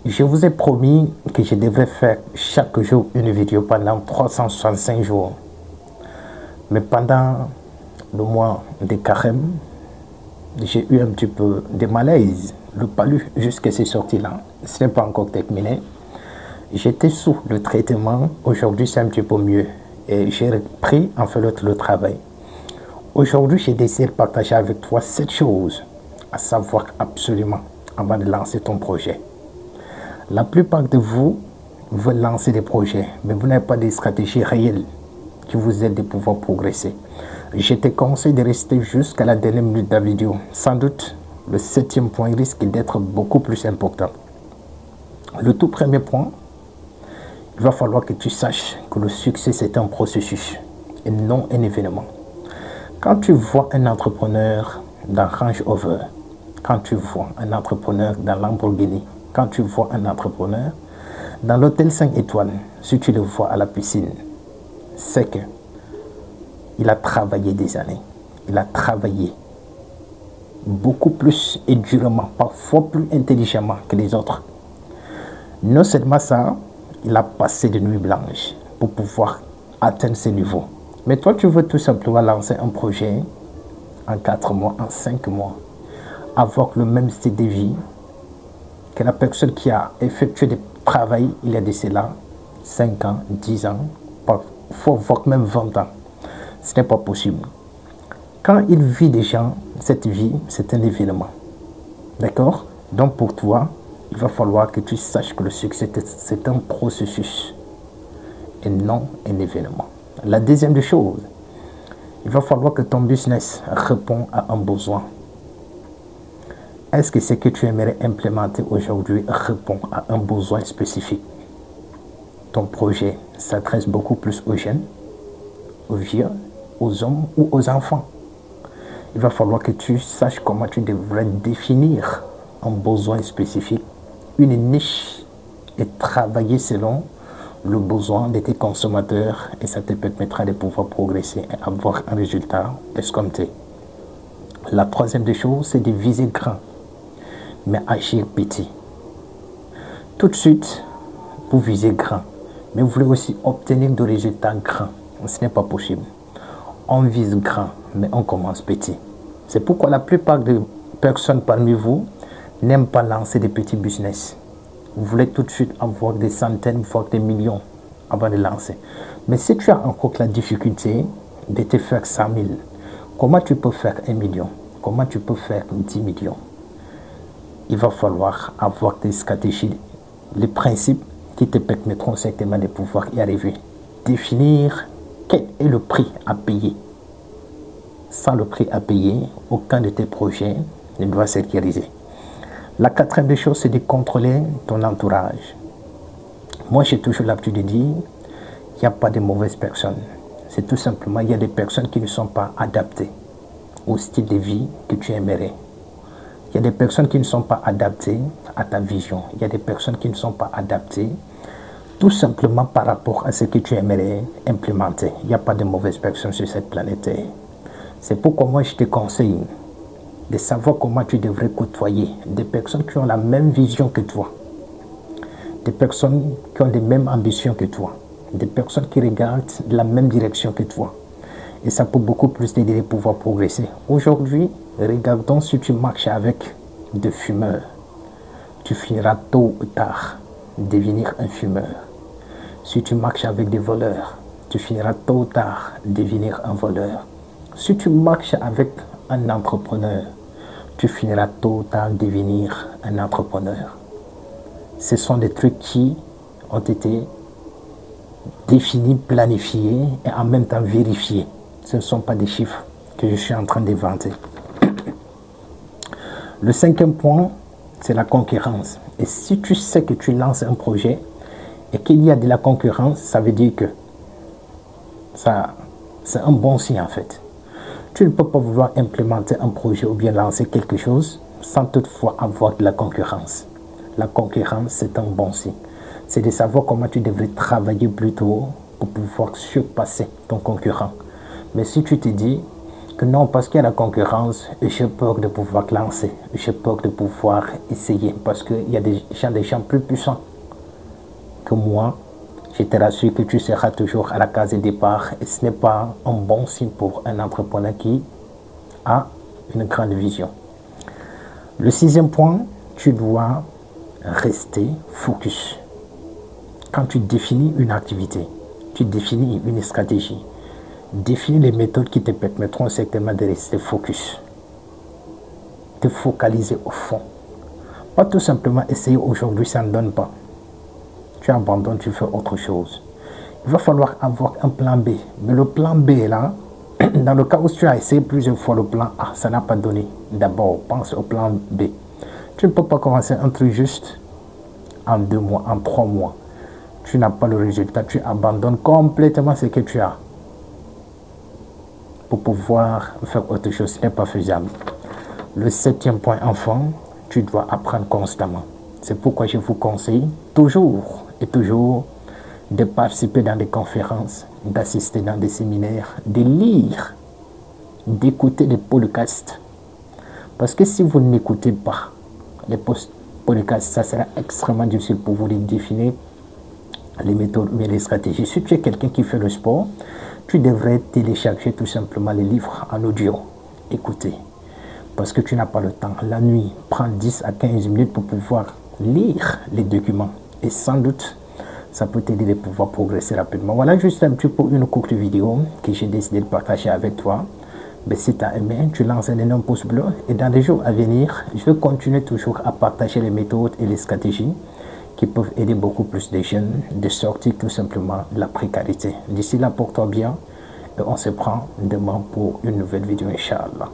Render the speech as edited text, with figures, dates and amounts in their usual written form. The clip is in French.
Je vous ai promis que je devrais faire chaque jour une vidéo pendant 365 jours. Mais pendant le mois de carême, j'ai eu un petit peu de malaise. Le palu, jusqu'à ces sorties-là, ce n'est pas encore terminé. J'étais sous le traitement. Aujourd'hui, c'est un petit peu mieux. Et j'ai repris en fait le travail. Aujourd'hui, j'ai décidé de partager avec toi 7 choses à savoir absolument avant de lancer ton projet. La plupart de vous veulent lancer des projets, mais vous n'avez pas de stratégie réelle qui vous aide de pouvoir progresser. Je te conseille de rester jusqu'à la dernière minute de la vidéo. Sans doute, le 7e point risque d'être beaucoup plus important. Le tout premier point, il va falloir que tu saches que le succès, c'est un processus et non un événement. Quand tu vois un entrepreneur dans Range Rover, quand tu vois un entrepreneur dans Lamborghini, quand tu vois un entrepreneur dans l'hôtel 5 étoiles, si tu le vois à la piscine, c'est qu'il a travaillé des années. Il a travaillé beaucoup plus et durement, parfois plus intelligemment que les autres. Non seulement ça, il a passé de nuits blanches pour pouvoir atteindre ce niveau. Mais toi, tu veux tout simplement lancer un projet en 4 mois, en 5 mois, avoir le même style de vie que la personne qui a effectué des travail il y a de cela 5 ans, 10 ans, parfois voire même 20 ans. Ce n'est pas possible. Quand il vit des gens, cette vie, c'est un événement. D'accord? Donc pour toi, il va falloir que tu saches que le succès, c'est un processus et non un événement. La deuxième des choses, il va falloir que ton business réponde à un besoin. Est-ce que ce que tu aimerais implémenter aujourd'hui répond à un besoin spécifique? Ton projet s'adresse beaucoup plus aux jeunes, aux vieux, aux hommes ou aux enfants. Il va falloir que tu saches comment tu devrais définir un besoin spécifique, une niche et travailler selon le besoin de tes consommateurs et ça te permettra de pouvoir progresser et avoir un résultat escompté. La troisième des choses, c'est de viser grand, mais agir petit. Tout de suite, vous visez grand, mais vous voulez aussi obtenir des résultats grands. Ce n'est pas possible. On vise grand, mais on commence petit. C'est pourquoi la plupart des personnes parmi vous n'aiment pas lancer des petits business. Vous voulez tout de suite avoir des centaines, voire des millions avant de lancer. Mais si tu as encore la difficulté de te faire 100 000, comment tu peux faire 1 million? Comment tu peux faire 10 millions? Il va falloir avoir des stratégies, les principes qui te permettront certainement de pouvoir y arriver. Définir quel est le prix à payer. Sans le prix à payer, aucun de tes projets ne doit se réaliser. La quatrième des choses, c'est de contrôler ton entourage. Moi, j'ai toujours l'habitude de dire qu'il n'y a pas de mauvaises personnes. C'est tout simplement, il y a des personnes qui ne sont pas adaptées au style de vie que tu aimerais. Il y a des personnes qui ne sont pas adaptées à ta vision. Il y a des personnes qui ne sont pas adaptées tout simplement par rapport à ce que tu aimerais implémenter. Il n'y a pas de mauvaises personnes sur cette planète. C'est pourquoi moi, je te conseille de savoir comment tu devrais côtoyer des personnes qui ont la même vision que toi, des personnes qui ont les mêmes ambitions que toi, des personnes qui regardent la même direction que toi. Et ça peut beaucoup plus t'aider à pouvoir progresser. Aujourd'hui, regardons si tu marches avec des fumeurs. Tu finiras tôt ou tard devenir un fumeur. Si tu marches avec des voleurs, tu finiras tôt ou tard devenir un voleur. Si tu marches avec un entrepreneur, tu finiras tôt ou tard devenir un entrepreneur. Ce sont des trucs qui ont été définis, planifiés et en même temps vérifiés. Ce ne sont pas des chiffres que je suis en train d'inventer. Le 5e point, c'est la concurrence. Et si tu sais que tu lances un projet et qu'il y a de la concurrence, ça veut dire que ça, c'est un bon signe en fait. Tu ne peux pas vouloir implémenter un projet ou bien lancer quelque chose sans toutefois avoir de la concurrence. La concurrence, c'est un bon signe. C'est de savoir comment tu devrais travailler plus tôt pour pouvoir surpasser ton concurrent. Mais si tu te dis que non, parce qu'il y a la concurrence, j'ai peur de pouvoir lancer, j'ai peur de pouvoir essayer, parce qu'il y a des gens plus puissants que moi. Je te rassure que tu seras toujours à la case de départ et ce n'est pas un bon signe pour un entrepreneur qui a une grande vision. Le 6e point, tu dois rester focus. Quand tu définis une activité, tu définis une stratégie, définis les méthodes qui te permettront certainement de rester focus, de focaliser au fond. Pas tout simplement essayer aujourd'hui, ça ne donne pas. Tu abandonnes, tu fais autre chose. Il va falloir avoir un plan B. Mais le plan B là, dans le cas où tu as essayé plusieurs fois le plan A, ça n'a pas donné. D'abord, pense au plan B. Tu ne peux pas commencer un truc juste en 2 mois, en 3 mois. Tu n'as pas le résultat, tu abandonnes complètement ce que tu as. Pour pouvoir faire autre chose, ce n'est pas faisable. Le 7e point, enfin, tu dois apprendre constamment. C'est pourquoi je vous conseille toujours et toujours de participer dans des conférences, d'assister dans des séminaires, de lire, d'écouter les podcasts. Parce que si vous n'écoutez pas les podcasts, ça sera extrêmement difficile pour vous de définir les méthodes ou les stratégies. Si tu es quelqu'un qui fait le sport, tu devrais télécharger tout simplement les livres en audio. Écoutez, parce que tu n'as pas le temps. La nuit, prends 10 à 15 minutes pour pouvoir lire les documents. Et sans doute, ça peut t'aider de pouvoir progresser rapidement. Voilà juste un petit peu une courte vidéo que j'ai décidé de partager avec toi. Mais si tu as aimé, tu lances un énorme pouce bleu. Et dans les jours à venir, je vais continuer toujours à partager les méthodes et les stratégies qui peuvent aider beaucoup plus de jeunes de sortir tout simplement de la précarité. D'ici là, porte-toi bien et on se prend demain pour une nouvelle vidéo, Inch'Allah.